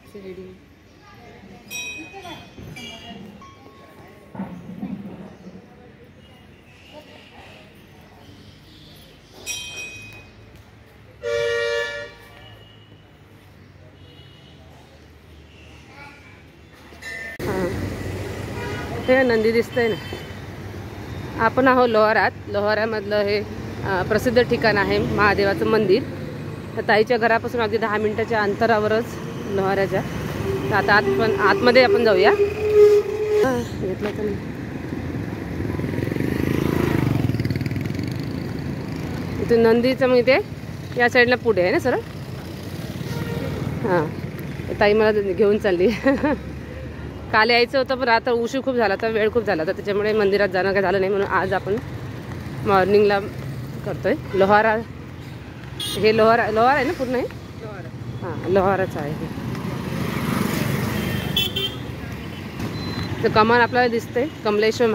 हे नंदी दिसतंय ना. आपण आहो लोहारात. लोहारामधलं हे प्रसिद्ध ठिकाण आहे महादेवाचं मंदिर. तर ताईच्या घरापासून अगदी 10 मिनिटाच्या अंतरावरच लोहाराच्या. तर आता आतमध्ये आपण जाऊया. घेतलं तर इथून नंदीचं मग इथे या साईडला पुढे आहे ना सरळ. हां, ताई मला घेऊन चालली. काल यायचं होतं पण आता उशीर खूप झाला, तर वेळ खूप झाला, तर त्याच्यामुळे मंदिरात जाणं काही झालं नाही. म्हणून आज आपण मॉर्निंगला करतोय. लोहारा, हे लोहारा आहे ना पूर्ण? हे हां, लोहाराच आहे हे. तर कमान आपल्याला दिसते कमलेश्वर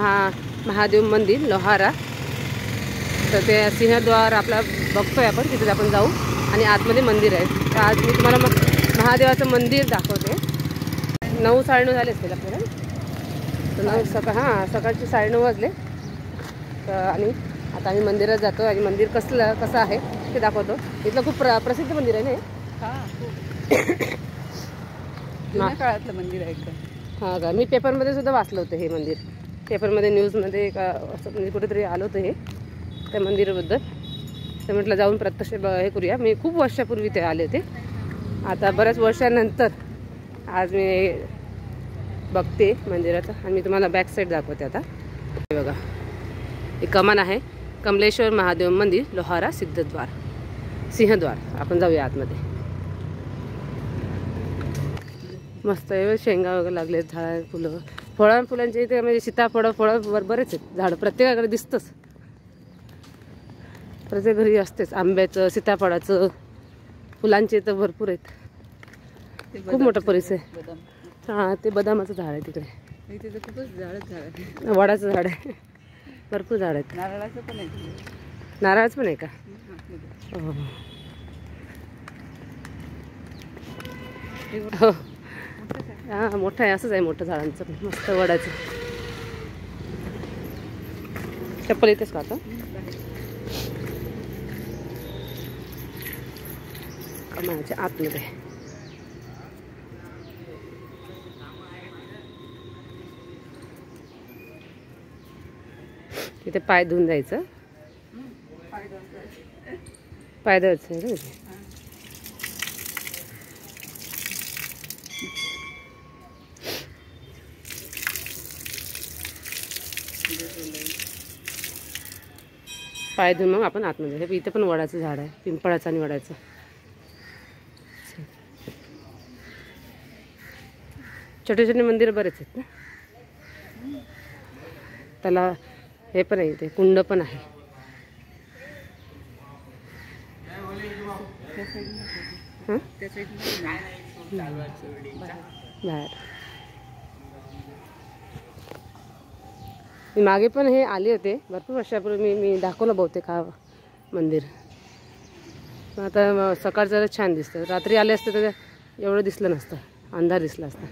महादेव मंदिर लोहारा. तर ते सिंहद्वार आपला बघतोय आपण, तिथे आपण जाऊ आणि आतमध्ये मंदिर आहे. तर आज मी तुम्हाला महादेवाचं मंदिर दाखवते. 9 साडेनऊ झाले असतील आपल्याला. तर सकाळचे 9:30 वाजले. तर आणि आता आम्ही मंदिरात जातो आणि मंदिर कसं आहे ते दाखवतो. इथलं खूप प्रसिद्ध मंदिर आहे ना. जुन्या काळातलं मंदिर आहे एकदम. हां का, मी पेपरमध्ये सुद्धा वाचलं होतं हे मंदिर. पेपरमध्ये न्यूजमध्ये का असं म्हणजे कुठेतरी आलं होतं हे त्या मंदिराबद्दल. तर म्हटलं जाऊन प्रत्यक्ष हे करूया. मी खूप वर्षापूर्वी ते आले होते. आता बऱ्याच वर्षानंतर आज मी बघते मंदिराचं आणि मी तुम्हाला बॅक साईड दाखवते. आता हे बघा, एक कमान आहे कमलेश्वर महादेव मंदिर लोहारा सिंहद्वार. आपण जाऊया आतमध्ये. मस्त आहे, शेंगा वगैरे लागले, झाड, फुलांचे इथे म्हणजे सीताफळ बरेच आहेत झाडं. प्रत्येकाकडे दिसतंच, प्रत्येक घरी असतेच. आंब्याचं, सीताफळाचं, फुलांचे तर भरपूर आहेत. खूप मोठा परिसर आहे. हां, ते बदामाचं झाड आहे तिकडे. इथे तर खूपच झाड आहे. वडाचं झाड आहे, भरपूर झाड आहेत. नारळाचं पण आहे. नारळाचं पण आहे का? हो, हां मोठं आहे. असंच आहे मोठं झाडांचं पण. मस्त वडाचं. चप्पल येतेच का आता? कमाच्या आतमध्ये तिथे पाय धुवून जायचं. पाय धुवायचं आहे ना. पाय धुवून मग आपण आतमध्ये. हे इथे पण वडाचं झाड आहे, पिंपळाचं आणि वडाचं. छोटे छोटे मंदिर बरेच आहेत ना. त्याला हे पण आहे, इथे कुंड पण आहे. बाहेर मी मागे पण हे आले होते भरपूर वर्षापूर्वी. मी दाखवलं बहुतेक हा मंदिर. आता सकाळ जरा छान दिसतं. रात्री आले असते तर एवढं दिसलं नसतं, अंधार दिसला असता.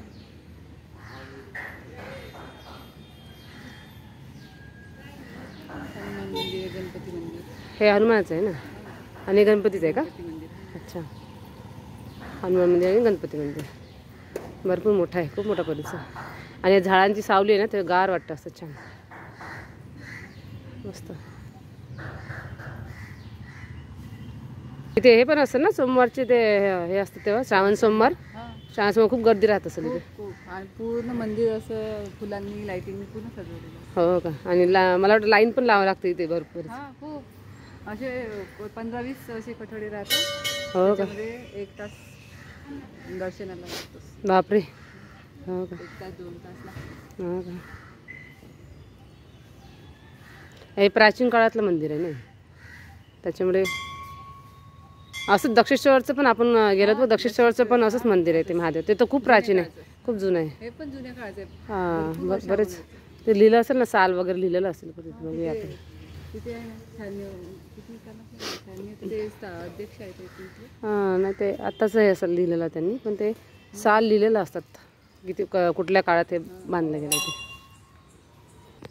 हे हनुमानाचं आहे ना, आणि गणपतीचं आहे का? अच्छा, हनुमान मंदिर आणि गणपती मंदिर. भरपूर मोठा आहे, खूप मोठा परिसर. आणि झाडांची सावली आहे ना, ते गार वाटतं असं छान मस्त. इथे हे पण असतं ना सोमवारचे, ते हे असतं तेव्हा श्रावण सोमवार खूप गर्दी राहत असेल इथे. आणि पूर्ण मंदिर असं फुलांनी, लाईटिंग पूर्ण सजवलेलं. हो का? आणि मला वाटतं लाईन पण लावावं लागते इथे भरपूर. खूप असे 15-20 असे कठोडे राहतात. हो का? 1 तास दर्शनाला लागतो. बापरे. हो का? 1 तास 2 तास लागतो. हो का? हे प्राचीन काळातलं मंदिर आहे ना, त्याच्यामुळे असं दक्षेश्वरचं पण आपण गेलो तर दक्षेश्वरचं पण असंच मंदिर आहे ते महादेव. ते तर खूप प्राचीन आहे, खूप जुनं आहे. हे पण जुन्या काळाचं आहे. हां, बरेच ते लिहिलं असेल ना, साल वगैरे लिहिलेलं असेल. बघूया आपण तिथे अध्यक्ष आहे. हां, नाही ते आत्ताच हे असं लिहिलेलं त्यांनी, पण ते साल लिहिलेलं असतात किती कुठल्या काळात हे बांधलं गेलं ते.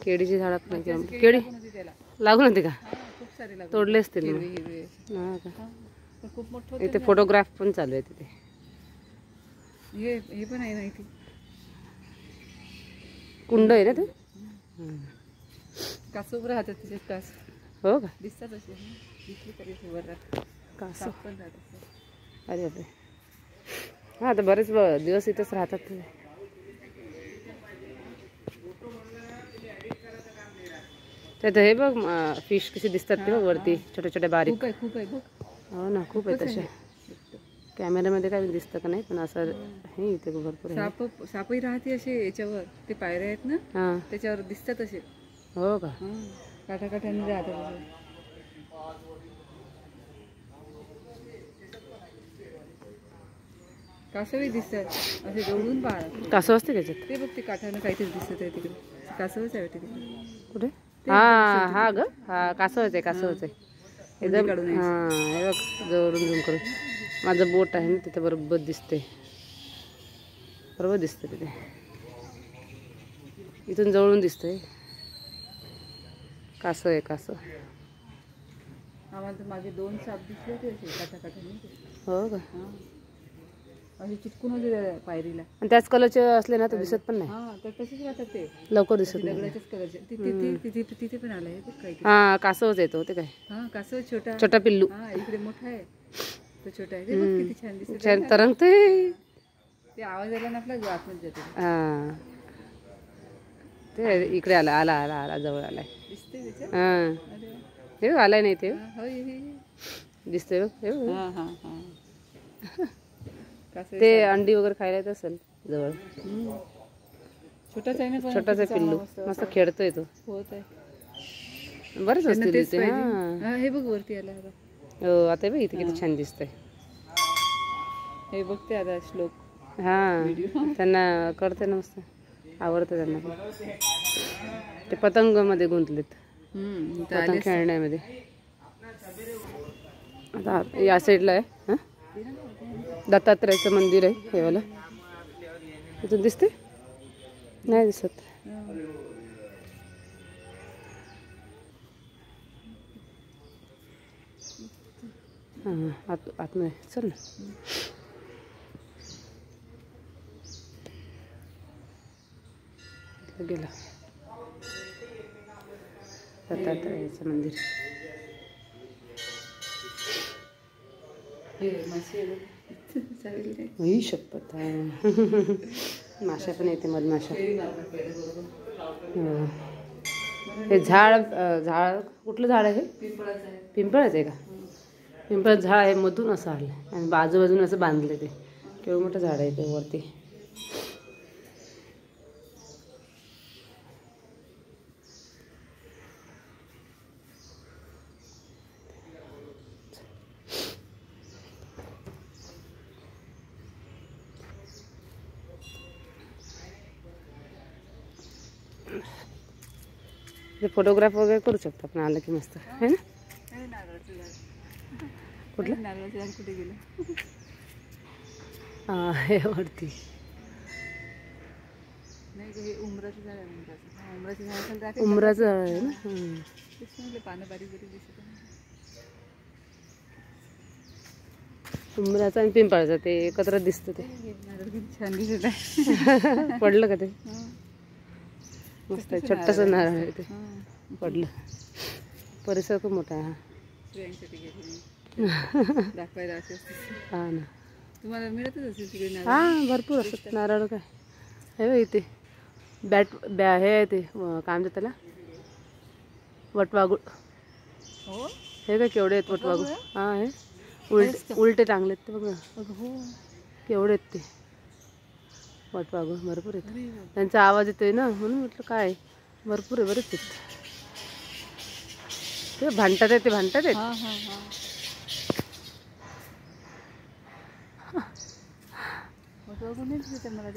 केळीची झाडं नाही किंवा केळी त्याला लागून होती का? खूप सारे लागले. तोडले असतील हिरवे मग. हिरवे हा का? पण खूप मोठं होतं इथे ना. फोटोग्राफ पण चालू आहे तिथे. हे पण आहे ना इथे. कुंड आहे ना ते. कासव उभं राहतात त्याच्यात कास हो का? दिसतात असे दिसली तरी वर राहतात. कासव. साप पण राहतात. अरे बापरे. हा आता बरेच दिवस इथंच राहतात ते. त्यात हे बघ फिश कशी दिसतात ते बघ वरती छोटे छोटे बारीक. खूप आहे बघ. हो ना खूप आहे तसे. कॅमेऱ्यामध्ये काय दिसतं का नाही पण असं हे इथे भरपूर आहे. सापही राहते असे याच्यावर ते पायऱ्या आहेत ना हां त्याच्यावर दिसतात असे. हो का? काठाकाठाने राहतात. कासवही दिसतात असे जवळून पाहा. कासव असते त्याच्यात? ते बघ ते काठानं काहीतरी दिसत आहे तिकडे. कासवच आहे वाटते तिकडे. कुठे? हा हा ग हा कासवच आहे कासवच आहे एकदम. हां हे बघ जवळून झूम करून माझं बोट आहे ना तिथे बरोबर दिसते. बरोबर दिसते तिथे. इथून जवळून दिसतंय. कासव आहे कासव. आम्हाला तर मागे 2 साप दिसले होते असे काठाकाठाने. हो का? असे चिटकून होते पायरीला. आणि त्याच कलरचे असले ना तर दिसत पण नाही. हा तर तसेच राहतात ते लवकर दिसत नाही. दगडाच्याच कलरचे. तिथे पण आलं आहे काही. हा कासवच येतो ते काय. हा कासव छोटा छोटा पिल्लू. हा इकडे मोठा आहे तो छोटा आहे. ते बघ किती छान दिसत. छान तरंगते. ते आवाज आला ना आपला आतमध्ये जातो. हा ते इकडे आला आला आला आला जवळ आलाय. दिसते त्याच्यात. हा अरे वा. हे आलाय नाही ते होय दिसतंय बघ. हे बघ. हा हा हा कासव ते अंडी वगैरे खायला येत असेल जवळ. छोटाच आहे ना पण छोटाच आहे पिल्लू मस्त खेळतोय तो. होत आहे. बरेच असतील इथे. हा हे बघ वरती आला आता. हो आता बघ इथे किती छान दिसतंय. हे बघते आता श्लोक. हा त्यांना कळते ना मस्त आवडतं त्यांना पण. ते पतंग मध्ये गुंतलेत. पतंग खेळण्यामध्ये. आता या साईडला आहे हा दत्तात्रयाचं मंदिर आहे हे वाला. इथून दिसते नाही दिसत. हां आतमध्ये चल ना. गेला दत्तात्रयाचं मंदिर. ही शपथ माशा पण येते मधमाशा. हे झाड कुठलं झाड आहे हे? पिंपळाचं आहे का? पिंपळाचं झाड आहे मधून असं आलं आणि बाजूबाजून असं बांधलं ते. केवढं मोठं झाड आहे ते वरती. ते फोटोग्राफ वगैरे करू शकतो आपण आलं की मस्त है ना. कुठलं नारळाचं झाड कुठे गेलं? हां हे वरती. नाही हे उमराचं झाड आहे. उमराचं झाड उमराचं झाड आहे ना. पानं बारीक बारीक दिसत आहे. उमराचं आणि पिंपळाचं ते एकत्र दिसतं ते. नारळ किती छान दिसत आहे. पडलं का ते? मस्त आहे छोटंसं नारळ आहे ते. पडलं. परिसर खूप मोठा आहे. दाखवायला असे हा ना. तुम्हाला मिळतच असेल तिकडे नारळ. हां भरपूर असतात नारळ. काय हे बघ इथे हे आहे ते काय म्हणतात त्याला वटवागुळ. हो हे काय केवढे आहेत वटवागुळ. हां हे उलटे टांगलेत ते बघ ना. हो केवढे आहेत ते वटवागुळ. भरपूर आहेत. त्यांचा आवाज येतोय ना म्हणून म्हटलं काय भरपूर आहे. बरेच आहेत ते भांडतात आहेत. ते भांडतात आहेत. मला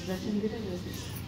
दर्शन दिलं व्यवस्थित.